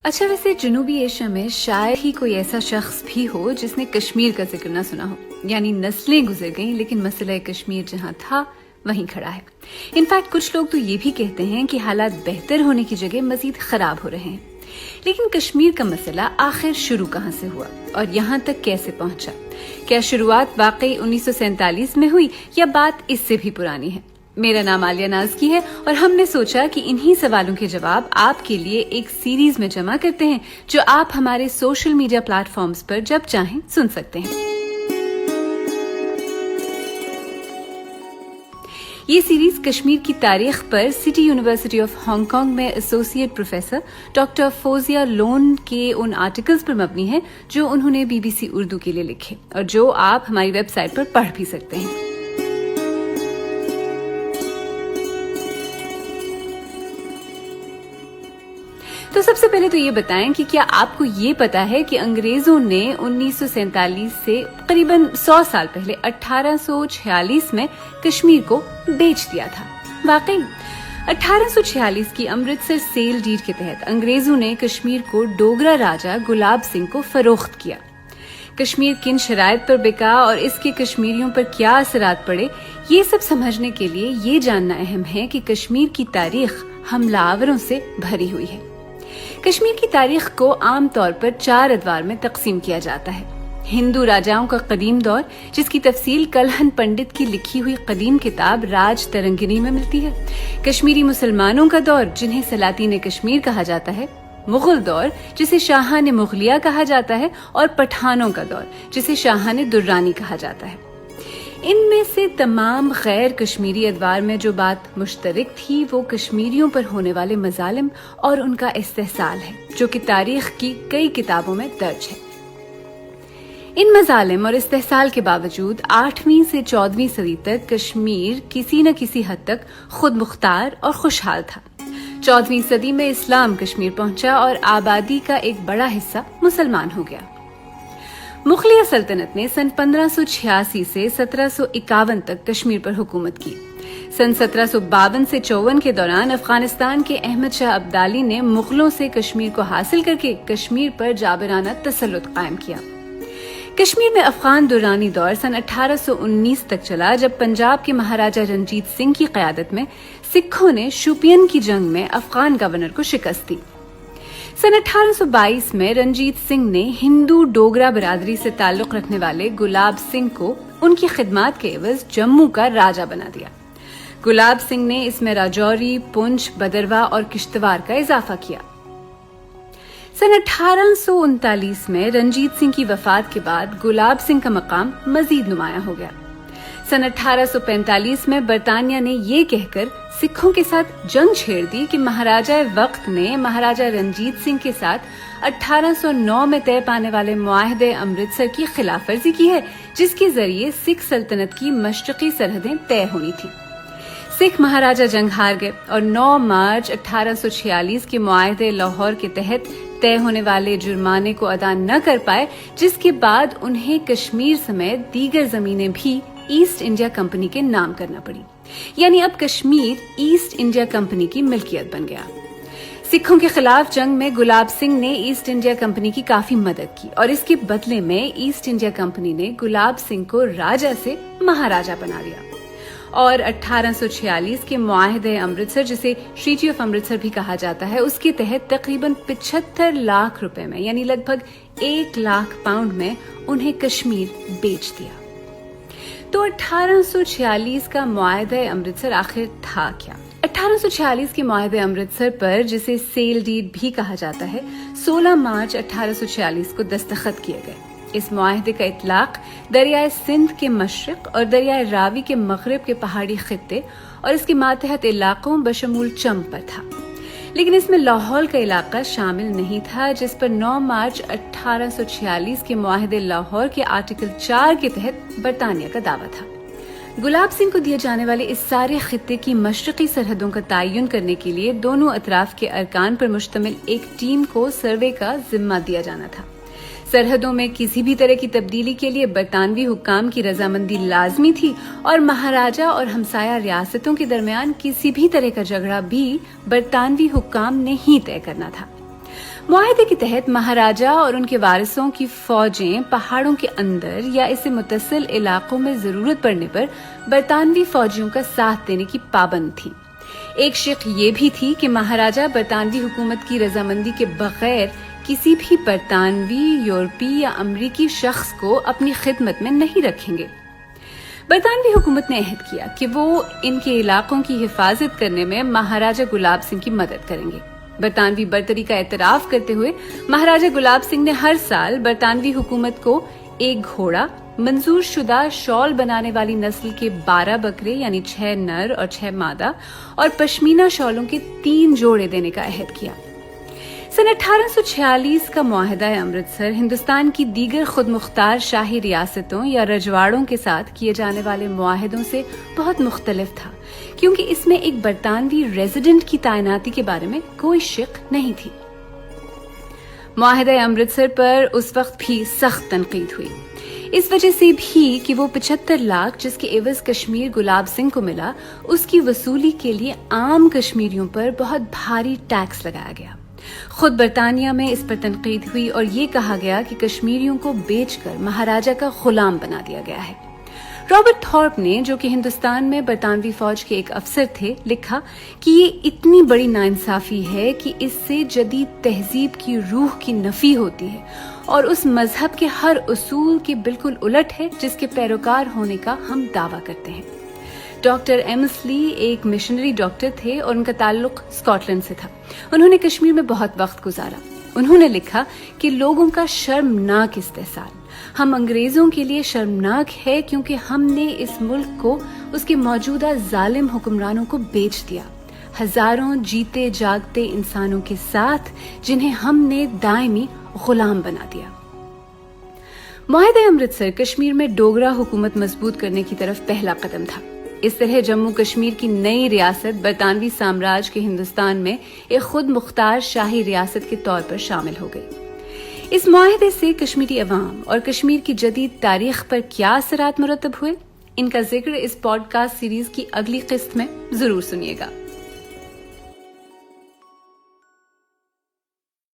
اچھا، ویسے جنوبی ایشیا میں شاید ہی کوئی ایسا شخص بھی ہو جس نے کشمیر کا ذکر نہ سنا ہو. یعنی نسلیں گزر گئیں لیکن مسئلہ کشمیر جہاں تھا وہیں کھڑا ہے. انفیکٹ کچھ لوگ تو یہ بھی کہتے ہیں کہ حالات بہتر ہونے کی جگہ مزید خراب ہو رہے ہیں. لیکن کشمیر کا مسئلہ آخر شروع کہاں سے ہوا اور یہاں تک کیسے پہنچا؟ کیا شروعات واقعی 1947 میں ہوئی یا بات اس سے بھی پرانی ہے؟ میرا نام عالیہ نازکی ہے اور ہم نے سوچا کہ انہی سوالوں کے جواب آپ کے لیے ایک سیریز میں جمع کرتے ہیں جو آپ ہمارے سوشل میڈیا پلیٹ فارمز پر جب چاہیں سن سکتے ہیں. یہ سیریز کشمیر کی تاریخ پر city university of Hong Kong میں associate professor doctor Fauzia Lone کے ان آرٹیکلز پر مبنی ہے جو انہوں نے BBC اردو کے لیے لکھے اور جو آپ ہماری ویب سائٹ پر پڑھ بھی سکتے ہیں. تو سب سے پہلے تو یہ بتائیں کہ کیا آپ کو یہ پتا ہے کہ انگریزوں نے 1947 سے قریباً 100 سال پہلے 1846 میں کشمیر کو بیچ دیا تھا؟ واقعی 1846 کی امرتسر سیل ڈیڈ کے تحت انگریزوں نے کشمیر کو ڈوگرا راجہ گلاب سنگھ کو فروخت کیا. کشمیر کن شرائط پر بکا اور اس کے کشمیریوں پر کیا اثرات پڑے، یہ سب سمجھنے کے لیے یہ جاننا اہم ہے کہ کشمیر کی تاریخ حملہ آوروں سے بھری ہوئی ہے. کشمیر کی تاریخ کو عام طور پر 4 ادوار میں تقسیم کیا جاتا ہے. ہندو راجاؤں کا قدیم دور، جس کی تفصیل کلہن پنڈت کی لکھی ہوئی قدیم کتاب راج ترنگنی میں ملتی ہے. کشمیری مسلمانوں کا دور، جنہیں سلاطین کشمیر کہا جاتا ہے. مغل دور، جسے شاہان مغلیہ کہا جاتا ہے. اور پٹھانوں کا دور، جسے شاہان درانی کہا جاتا ہے. ان میں سے تمام غیر کشمیری ادوار میں جو بات مشترک تھی وہ کشمیریوں پر ہونے والے مظالم اور ان کا استحصال ہے، جو کہ تاریخ کی کئی کتابوں میں درج ہے. ان مظالم اور استحصال کے باوجود 8ویں سے 14ویں صدی تک کشمیر کسی نہ کسی حد تک خود مختار اور خوشحال تھا. 14ویں صدی میں اسلام کشمیر پہنچا اور آبادی کا ایک بڑا حصہ مسلمان ہو گیا. مغلیہ سلطنت نے سن 1586 سے 1751 تک کشمیر پر حکومت کی. سن 1752 سے 54 کے دوران افغانستان کے احمد شاہ ابدالی نے مغلوں سے کشمیر کو حاصل کر کے کشمیر پر جابرانہ تسلط قائم کیا. کشمیر میں افغان دورانی دور سن 1819 تک چلا، جب پنجاب کے مہاراجہ رنجیت سنگھ کی قیادت میں سکھوں نے شوپین کی جنگ میں افغان گورنر کو شکست دی. سن 1822 میں رنجیت سنگھ نے ہندو ڈوگرا برادری سے تعلق رکھنے والے گلاب سنگھ کو ان کی خدمات کے عوض جموں کا راجہ بنا دیا. گلاب سنگھ نے اس میں راجوری، پونچھ، بدروا اور کشتوار کا اضافہ کیا. سن 1839 میں رنجیت سنگھ کی وفات کے بعد گلاب سنگھ کا مقام مزید نمایاں ہو گیا. سن 1845 میں برطانیہ نے یہ کہہ کر سکھوں کے ساتھ جنگ چھیڑ دی کہ مہاراجہ وقت نے مہاراجہ رنجیت سنگھ کے ساتھ 1809 میں طے پانے والے معاہدے امرتسر کی خلاف ورزی کی ہے، جس کے ذریعے سکھ سلطنت کی مشرقی سرحدیں طے ہونی تھیں. سکھ مہاراجہ جنگ ہار گئے اور 9 مارچ 1846 کے معاہدے لاہور کے تحت طے ہونے والے جرمانے کو ادا نہ کر پائے، جس کے بعد انہیں کشمیر سمیت دیگر زمینیں بھی ایسٹ انڈیا کمپنی کے نام کرنا پڑی. یعنی اب کشمیر ایسٹ انڈیا کمپنی کی ملکیت بن گیا. سکھوں کے خلاف جنگ میں گلاب سنگھ نے ایسٹ انڈیا کمپنی کی کافی مدد کی اور اس کے بدلے میں ایسٹ انڈیا کمپنی نے گلاب سنگھ کو راجہ سے مہاراجہ بنا دیا. اور 1846 کے معاہدے امرتسر، جسے ٹریٹی آف امرتسر بھی کہا جاتا ہے، اس کے تحت تقریباً 75 لاکھ روپے میں یعنی لگ بھگ 1 لاکھ پاؤنڈ میں انہیں کشمیر بیچ دیا. تو 1846 کا معاہدہ امرتسر آخر تھا کیا؟ 1846 کے معاہدے امرتسر پر، جسے سیل ڈیڈ بھی کہا جاتا ہے، 16 مارچ 1846 کو دستخط کیے گئے. اس معاہدے کا اطلاق دریائے سندھ کے مشرق اور دریائے راوی کے مغرب کے پہاڑی خطے اور اس کے ماتحت علاقوں بشمول چم پر تھا، لیکن اس میں لاہور کا علاقہ شامل نہیں تھا، جس پر 9 مارچ 1846 کے معاہدے لاہور کے آرٹیکل 4 کے تحت برطانیہ کا دعویٰ تھا. گلاب سنگھ کو دیے جانے والے اس سارے خطے کی مشرقی سرحدوں کا تعین کرنے کے لیے دونوں اطراف کے ارکان پر مشتمل ایک ٹیم کو سروے کا ذمہ دیا جانا تھا. سرحدوں میں کسی بھی طرح کی تبدیلی کے لیے برطانوی حکام کی رضامندی لازمی تھی اور مہاراجہ اور ہمسایہ ریاستوں کے درمیان کسی بھی طرح کا جھگڑا بھی برطانوی حکام نے ہی طے کرنا تھا. معاہدے کے تحت مہاراجہ اور ان کے وارثوں کی فوجیں پہاڑوں کے اندر یا اسے متصل علاقوں میں ضرورت پڑنے پر برطانوی فوجیوں کا ساتھ دینے کی پابند تھیں۔ ایک شق یہ بھی تھی کہ مہاراجہ برطانوی حکومت کی رضامندی کے بغیر کسی بھی برطانوی، یورپی یا امریکی شخص کو اپنی خدمت میں نہیں رکھیں گے۔ برطانوی حکومت نے عہد کیا کہ وہ ان کے علاقوں کی حفاظت کرنے میں مہاراجہ گلاب سنگھ کی مدد کریں گے۔ برطانوی برتری کا اعتراف کرتے ہوئے مہاراجہ گلاب سنگھ نے ہر سال برطانوی حکومت کو ایک گھوڑا، منظور شدہ شال بنانے والی نسل کے 12 بکرے یعنی 6 نر اور 6 مادہ اور پشمینہ شالوں کے 3 جوڑے دینے کا عہد کیا۔ سن 1846 کا معاہدہ امرتسر ہندوستان کی دیگر خود مختار شاہی ریاستوں یا رجواڑوں کے ساتھ کیے جانے والے معاہدوں سے بہت مختلف تھا، کیونکہ اس میں ایک برطانوی ریزیڈنٹ کی تعیناتی کے بارے میں کوئی شق نہیں تھی۔ معاہدہ امرتسر پر اس وقت بھی سخت تنقید ہوئی، اس وجہ سے بھی کہ وہ 75 لاکھ جس کے عوض کشمیر گلاب سنگھ کو ملا، اس کی وصولی کے لیے عام کشمیریوں پر بہت بھاری ٹیکس لگایا گیا۔ خود برطانیہ میں اس پر تنقید ہوئی اور یہ کہا گیا کہ کشمیریوں کو بیچ کر مہاراجہ کا غلام بنا دیا گیا ہے۔ رابرٹ تھارپ نے، جو کہ ہندوستان میں برطانوی فوج کے ایک افسر تھے، لکھا کہ یہ اتنی بڑی ناانصافی ہے کہ اس سے جدید تہذیب کی روح کی نفی ہوتی ہے اور اس مذہب کے ہر اصول کے بالکل الٹ ہے جس کے پیروکار ہونے کا ہم دعویٰ کرتے ہیں۔ ڈاکٹر ایمسلی ایک مشنری ڈاکٹر تھے اور ان کا تعلق اسکاٹ لینڈ سے تھا۔ انہوں نے کشمیر میں بہت وقت گزارا۔ انہوں نے لکھا کہ لوگوں کا شرمناک استحصال ہم انگریزوں کے لیے شرمناک ہے، کیونکہ ہم نے اس ملک کو اس کے موجودہ ظالم حکمرانوں کو بیچ دیا، ہزاروں جیتے جاگتے انسانوں کے ساتھ جنہیں ہم نے دائمی غلام بنا دیا۔ معاہدہ امرتسر کشمیر میں ڈوگرا حکومت مضبوط کرنے کی طرف پہلا قدم تھا۔ اس طرح جموں کشمیر کی نئی ریاست برطانوی سامراج کے ہندوستان میں ایک خود مختار شاہی ریاست کے طور پر شامل ہو گئی۔ اس معاہدے سے کشمیری عوام اور کشمیر کی جدید تاریخ پر کیا اثرات مرتب ہوئے، ان کا ذکر اس پوڈ کاسٹ سیریز کی اگلی قسط میں ضرور سنیے گا۔